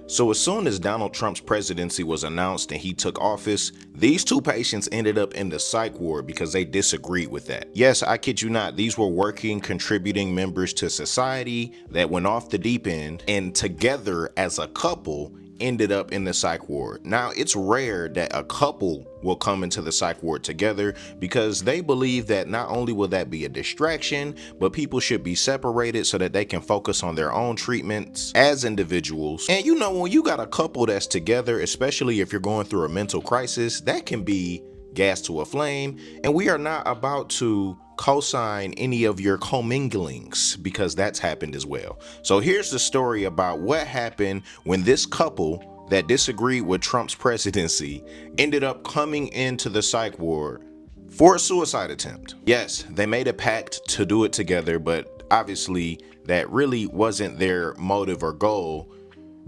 So as soon as Donald Trump's presidency was announced and he took office, these two patients ended up in the psych ward because they disagreed with that. Yes, I kid you not, these were working, contributing members to society that went off the deep end and together as a couple ended up in the psych ward. Now, it's rare that a couple will come into the psych ward together because they believe that not only will that be a distraction, but people should be separated so that they can focus on their own treatments as individuals. And you know, when you got a couple that's together, especially if you're going through a mental crisis, that can be gas to a flame. And we are not about to co-sign any of your comminglings because that's happened as well. So here's the story about what happened when this couple that disagreed with Trump's presidency ended up coming into the psych ward for a suicide attempt. Yes, they made a pact to do it together, but obviously that really wasn't their motive or goal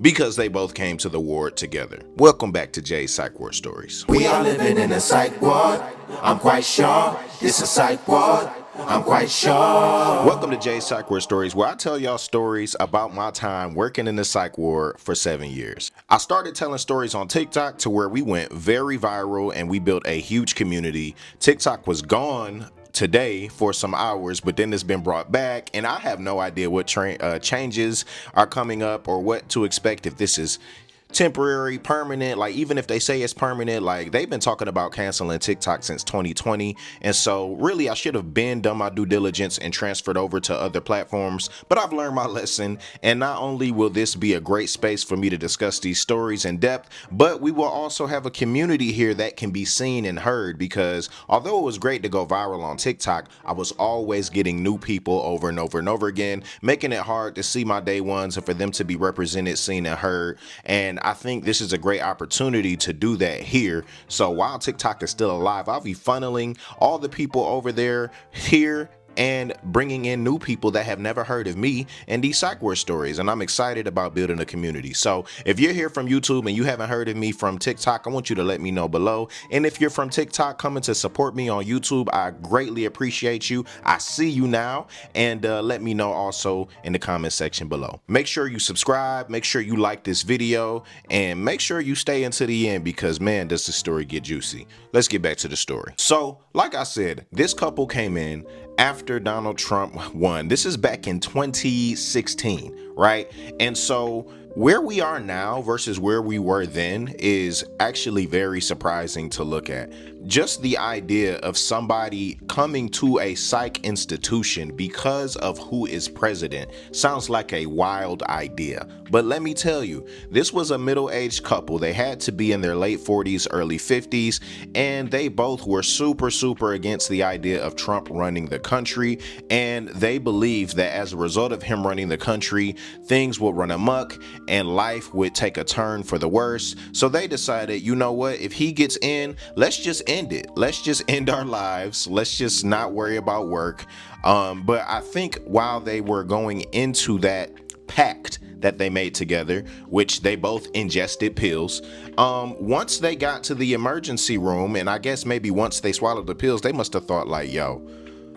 because they both came to the ward together. Welcome back to Jay's Psych Ward Stories. We are living in a psych ward. I'm quite sure this is psych ward. I'm quite sure. Welcome to Jay's Psych Ward Stories, where I tell y'all stories about my time working in the psych ward for 7 years. I started telling stories on TikTok to where we went very viral and we built a huge community. TikTok was gone today for some hours, but then it's been brought back, and I have no idea what changes are coming up or what to expect, if this is temporary, permanent. Like, even if they say it's permanent, like, they've been talking about canceling TikTok since 2020. And so really I should have done my due diligence and transferred over to other platforms, but I've learned my lesson. And not only will this be a great space for me to discuss these stories in depth, but we will also have a community here that can be seen and heard, because although it was great to go viral on TikTok, I was always getting new people over and over and over again, making it hard to see my day ones and for them to be represented, seen, and heard. And I think this is a great opportunity to do that here. So while TikTok is still alive, I'll be funneling all the people over there here and bringing in new people that have never heard of me and these psych ward stories. And I'm excited about building a community. So if you're here from YouTube and you haven't heard of me from TikTok, I want you to let me know below. And if you're from TikTok coming to support me on YouTube, I greatly appreciate you. I see you now. And let me know also in the comment section below. Make sure you subscribe, make sure you like this video, and make sure you stay into the end, because man, does the story get juicy. Let's get back to the story. So like I said, this couple came in after Donald Trump won. This is back in 2016, right? And so where we are now versus where we were then is actually very surprising to look at. Just the idea of somebody coming to a psych institution because of who is president sounds like a wild idea. But let me tell you, this was a middle-aged couple. They had to be in their late 40s, early 50s, and they both were super against the idea of Trump running the country. And they believed that as a result of him running the country, things would run amok and life would take a turn for the worse. So they decided, you know what, if he gets in, let's just end it. Let's just end our lives. Let's just not worry about work. But I think while they were going into that pact that they made together, which they both ingested pills, once they got to the emergency room, and I guess maybe once they swallowed the pills, they must have thought like, yo,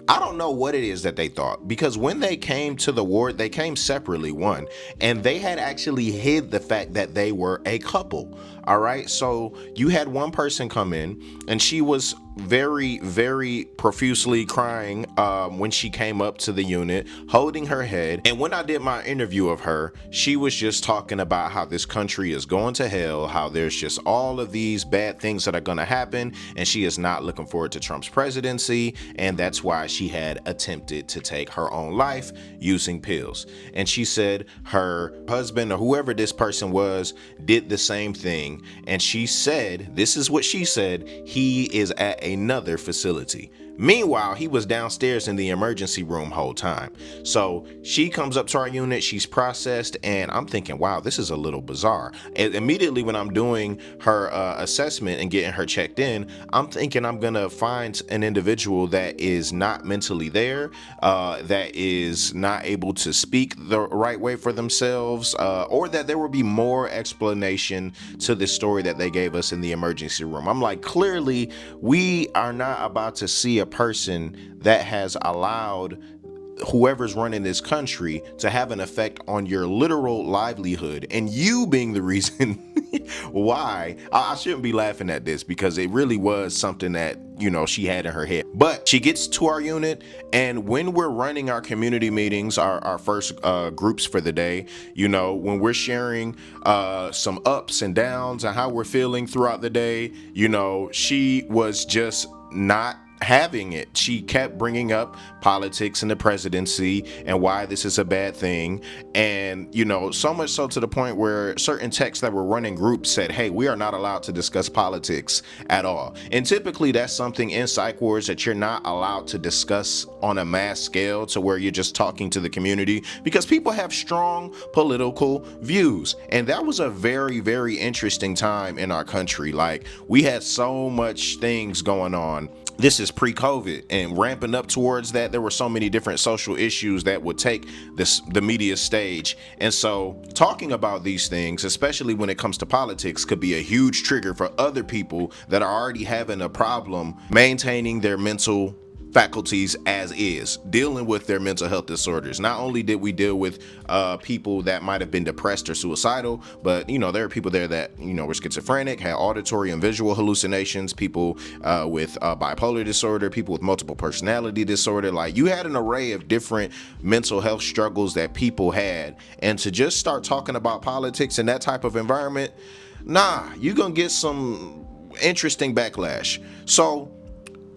I don't know what it is that they thought, because when they came to the ward, they came separately, one, and they had actually hid the fact that they were a couple. All right. So you had one person come in and she was very profusely crying when she came up to the unit, holding her head. And when I did my interview of her, she was just talking about how this country is going to hell, how there's just all of these bad things that are going to happen, and she is not looking forward to Trump's presidency, and that's why she had attempted to take her own life using pills. And she said her husband, or whoever this person was, did the same thing. And she said, this is what she said, he is at another facility. Meanwhile, he was downstairs in the emergency room whole time. So she comes up to our unit, she's processed, and I'm thinking, wow, this is a little bizarre. And immediately when I'm doing her assessment and getting her checked in, I'm thinking I'm gonna find an individual that is not mentally there, that is not able to speak the right way for themselves, or that there will be more explanation to the story that they gave us in the emergency room. I'm like, clearly we are not about to see a person that has allowed whoever's running this country to have an effect on your literal livelihood, and you being the reason why. I shouldn't be laughing at this because it really was something that, she had in her head. But she gets to our unit, and when we're running our community meetings, our first groups for the day, when we're sharing some ups and downs and how we're feeling throughout the day, she was just not having it. She kept bringing up politics and the presidency and why this is a bad thing. And, so much so to the point where certain texts that were running groups said, hey, we are not allowed to discuss politics at all. And typically that's something in psych wards that you're not allowed to discuss on a mass scale, to where you're just talking to the community, because people have strong political views. And that was a very, very interesting time in our country. Like, we had so much things going on. This is pre-COVID, and ramping up towards that, there were so many different social issues that would take the media stage. And so talking about these things, especially when it comes to politics, could be a huge trigger for other people that are already having a problem maintaining their mental faculties as is, dealing with their mental health disorders. Not only did we deal with people that might have been depressed or suicidal, but there are people there that were schizophrenic, had auditory and visual hallucinations, people with bipolar disorder, people with multiple personality disorder. Like, you had an array of different mental health struggles that people had, and to just start talking about politics in that type of environment, you're gonna get some interesting backlash. So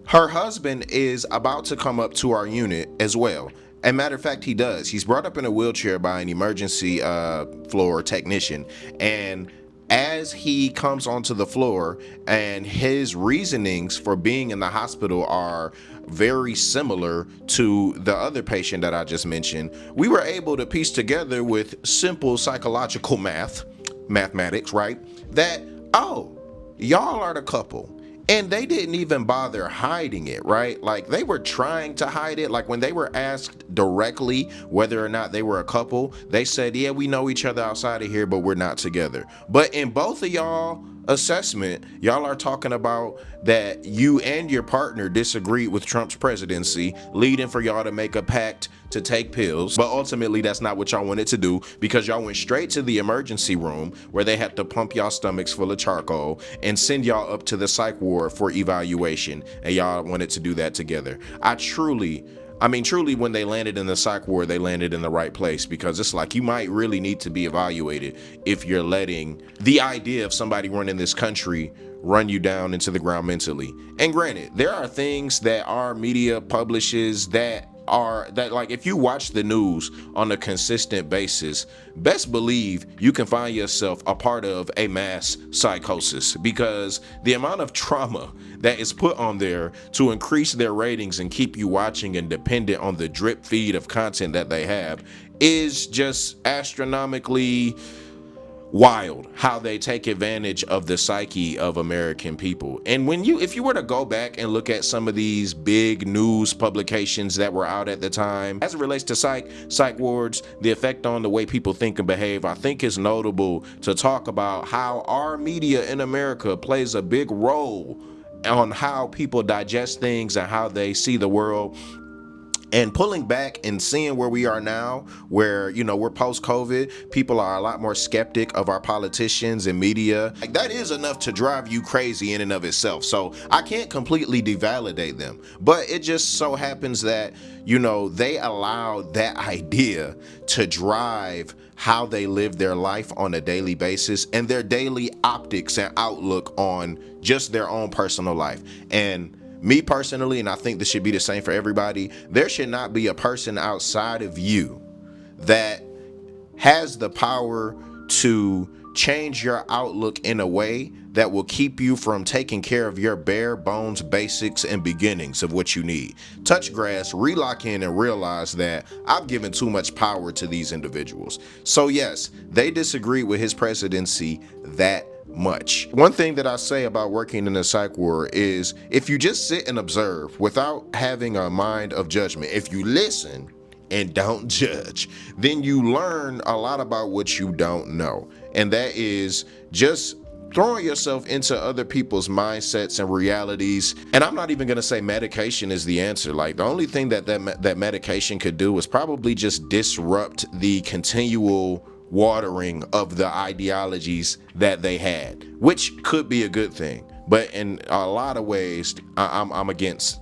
her husband is about to come up to our unit as well. As a matter of fact, he does. He's brought up in a wheelchair by an emergency floor technician. And as he comes onto the floor, and his reasonings for being in the hospital are very similar to the other patient that I just mentioned, we were able to piece together with simple psychological mathematics, right? That, oh, y'all are the couple. And they didn't even bother hiding it, right? Like, they were trying to hide it. Like, when they were asked directly whether or not they were a couple, they said, yeah, we know each other outside of here, but we're not together. But in both of y'all assessment, y'all are talking about that you and your partner disagreed with Trump's presidency, leading for y'all to make a pact to take pills. But ultimately, that's not what y'all wanted to do, because y'all went straight to the emergency room where they had to pump y'all stomachs full of charcoal and send y'all up to the psych ward for evaluation. And y'all wanted to do that together. Truly, when they landed in the psych ward, they landed in the right place, because it's like, you might really need to be evaluated if you're letting the idea of somebody running this country run you down into the ground mentally. And granted, there are things that our media publishes that like, if you watch the news on a consistent basis, best believe you can find yourself a part of a mass psychosis, because the amount of trauma that is put on there to increase their ratings and keep you watching and dependent on the drip feed of content that they have is just astronomically wild, how they take advantage of the psyche of American people. And if you were to go back and look at some of these big news publications that were out at the time, as it relates to psych wards, the effect on the way people think and behave, I think it's notable to talk about how our media in America plays a big role on how people digest things and how they see the world. And pulling back and seeing where we are now, where, we're post-COVID, people are a lot more skeptic of our politicians and media. Like, that is enough to drive you crazy in and of itself. So I can't completely devalidate them, but it just so happens that, they allow that idea to drive how they live their life on a daily basis, and their daily optics and outlook on just their own personal life. And me personally, and I think this should be the same for everybody, there should not be a person outside of you that has the power to change your outlook in a way that will keep you from taking care of your bare bones basics and beginnings of what you need. Touch grass, relock in, and realize that I've given too much power to these individuals. So yes, they disagree with his presidency that much. One thing that I say about working in a psych ward is, if you just sit and observe without having a mind of judgment, if you listen and don't judge, then you learn a lot about what you don't know. And that is just throwing yourself into other people's mindsets and realities. And I'm not even going to say medication is the answer. Like, the only thing that medication could do is probably just disrupt the continual watering of the ideologies that they had, which could be a good thing. But in a lot of ways, I'm against,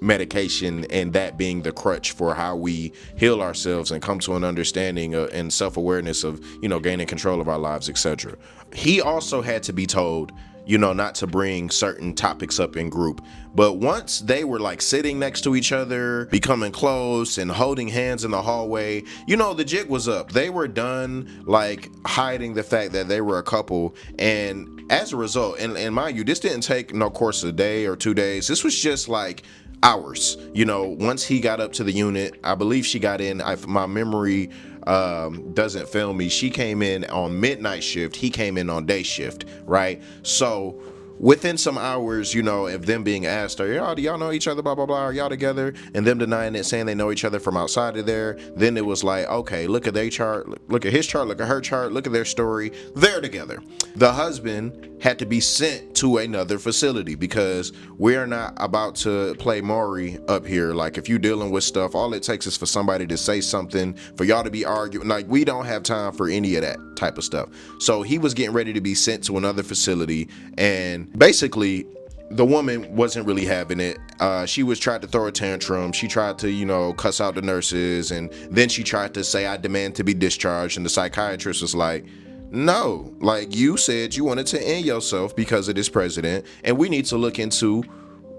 medication and that being the crutch for how we heal ourselves and come to an understanding and self-awareness of, gaining control of our lives, etc. He also had to be told, not to bring certain topics up in group. But once they were like sitting next to each other, becoming close and holding hands in the hallway, the jig was up. They were done like hiding the fact that they were a couple. And as a result, and mind you, this didn't take no course of a day or 2 days. This was just like hours. Once he got up to the unit, I believe she got in, if my memory doesn't fail me, she came in on midnight shift, he came in on day shift, right? So within some hours, of them being asked, do y'all know each other, blah, blah, blah, are y'all together? And them denying it, saying they know each other from outside of there. Then it was like, okay, look at their chart, look at his chart, look at her chart, look at their story. They're together. The husband had to be sent to another facility because we are not about to play Maury up here. Like, if you're dealing with stuff, all it takes is for somebody to say something, for y'all to be arguing. Like, we don't have time for any of that type of stuff. So he was getting ready to be sent to another facility, and basically the woman wasn't really having it. She was trying to throw a tantrum. She tried to, cuss out the nurses, and then she tried to say, I demand to be discharged. And the psychiatrist was like, no, like, you said you wanted to end yourself because of this president, and we need to look into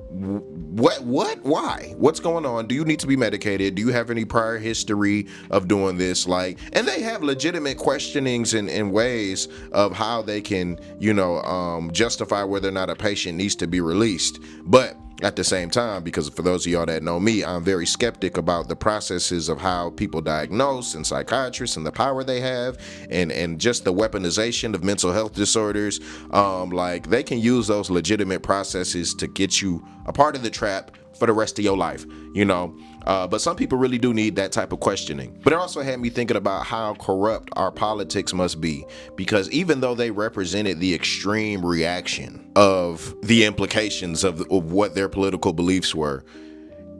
why, what's going on? Do you need to be medicated? Do you have any prior history of doing this? Like, and they have legitimate questionings and ways of how they can, justify whether or not a patient needs to be released. But at the same time, because for those of y'all that know me, I'm very skeptic about the processes of how people diagnose, and psychiatrists and the power they have, and just the weaponization of mental health disorders. Like, they can use those legitimate processes to get you a part of the trap for the rest of your life, but some people really do need that type of questioning. But it also had me thinking about how corrupt our politics must be, because even though they represented the extreme reaction of the implications of what their political beliefs were,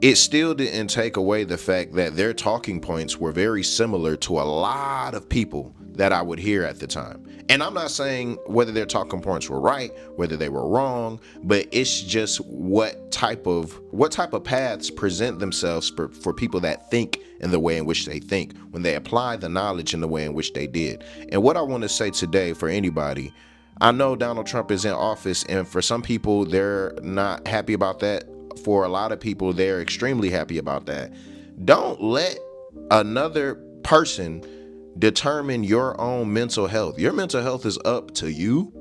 it still didn't take away the fact that their talking points were very similar to a lot of people that I would hear at the time. And I'm not saying whether their talking points were right, whether they were wrong, but it's just what type of paths present themselves for people that think in the way in which they think, when they apply the knowledge in the way in which they did. And what I want to say today for anybody, I know Donald Trump is in office, and for some people, they're not happy about that. For a lot of people, they're extremely happy about that. Don't let another person determine your own mental health. Your mental health is up to you,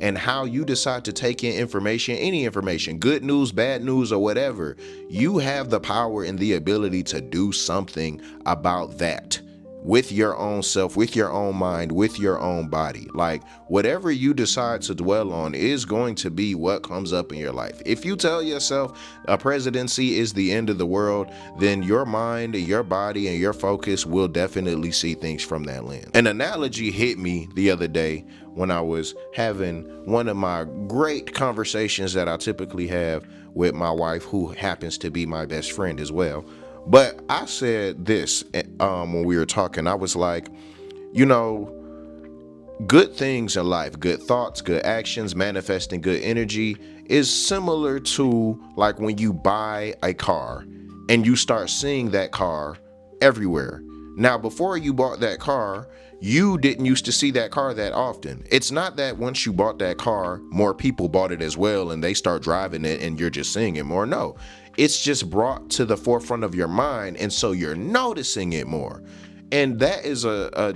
and how you decide to take in information, any information, good news, bad news, or whatever. You have the power and the ability to do something about that with your own self, with your own mind, with your own body. Like, whatever you decide to dwell on is going to be what comes up in your life. If you tell yourself a presidency is the end of the world, then your mind and your body and your focus will definitely see things from that lens. An analogy hit me the other day when I was having one of my great conversations that I typically have with my wife, who happens to be my best friend as well. But I said this when we were talking. I was like, good things in life, good thoughts, good actions, manifesting good energy is similar to like when you buy a car and you start seeing that car everywhere. Now, before you bought that car, you didn't used to see that car that often. It's not that once you bought that car, more people bought it as well and they start driving it and you're just seeing it more. No, it's just brought to the forefront of your mind, and so you're noticing it more. And that is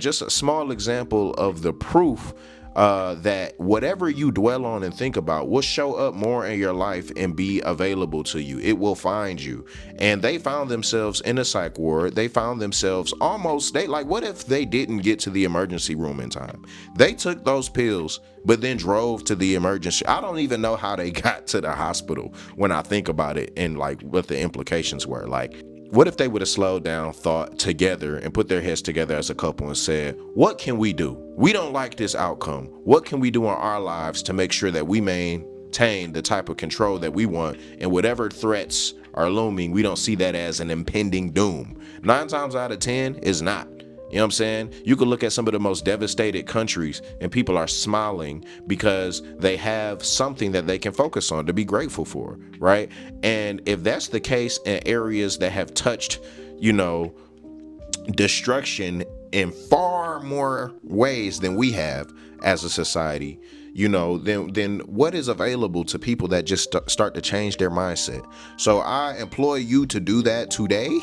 just a small example of the proof that whatever you dwell on and think about will show up more in your life and be available to you. It will find you. And they found themselves in a psych ward. They found themselves what if they didn't get to the emergency room in time? They took those pills, but then drove to the emergency. I don't even know how they got to the hospital when I think about it, and like what the implications were. Like, What if they would have slowed down, thought together, and put their heads together as a couple and said, what can we do? We don't like this outcome. What can we do in our lives to make sure that we maintain the type of control that we want, and whatever threats are looming, we don't see that as an impending doom? 9 times out of 10 is not. You know what I'm saying? You could look at some of the most devastated countries and people are smiling because they have something that they can focus on to be grateful for, right? And if that's the case in areas that have touched, destruction in far more ways than we have as a society, then what is available to people that just start to change their mindset? So I employ you to do that today.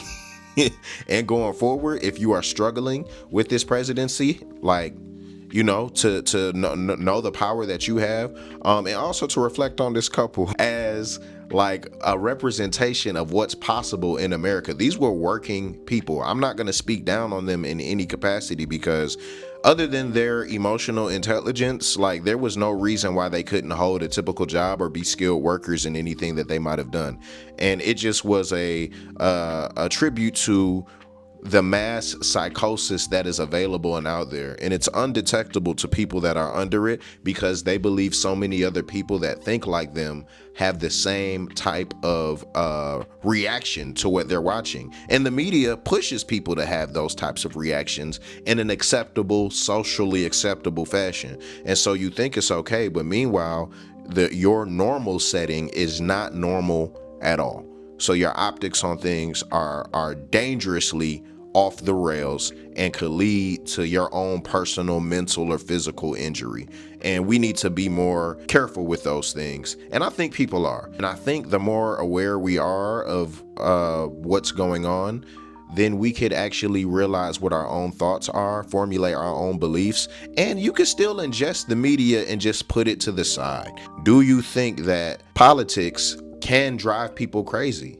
And going forward, if you are struggling with this presidency, to know the power that you have, and also to reflect on this couple as like a representation of what's possible in America. These were working people. I'm not going to speak down on them in any capacity because other than their emotional intelligence, like there was no reason why they couldn't hold a typical job or be skilled workers in anything that they might have done. And it just was a tribute to the mass psychosis that is available and out there, and it's undetectable to people that are under it because they believe so many other people that think like them have the same type of reaction to what they're watching, and the media pushes people to have those types of reactions in an acceptable, socially acceptable fashion. And so you think it's okay, but meanwhile your normal setting is not normal at all. So your optics on things are dangerously off the rails and could lead to your own personal mental or physical injury. And we need to be more careful with those things. And I think people are. And I think the more aware we are of what's going on, then we could actually realize what our own thoughts are, formulate our own beliefs, and you can still ingest the media and just put it to the side. Do you think that politics can drive people crazy?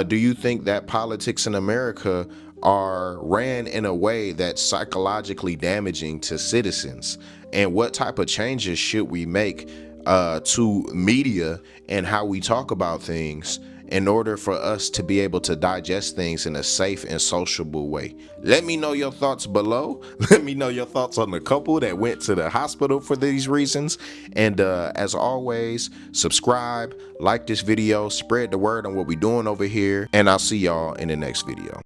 Do you think that politics in America are ran in a way that's psychologically damaging to citizens? And what type of changes should we make to media and how we talk about things in order for us to be able to digest things in a safe and sociable way? Let me know your thoughts below. Let me know your thoughts on the couple that went to the hospital for these reasons. And as always, subscribe, like this video, spread the word on what we're doing over here, and I'll see y'all in the next video.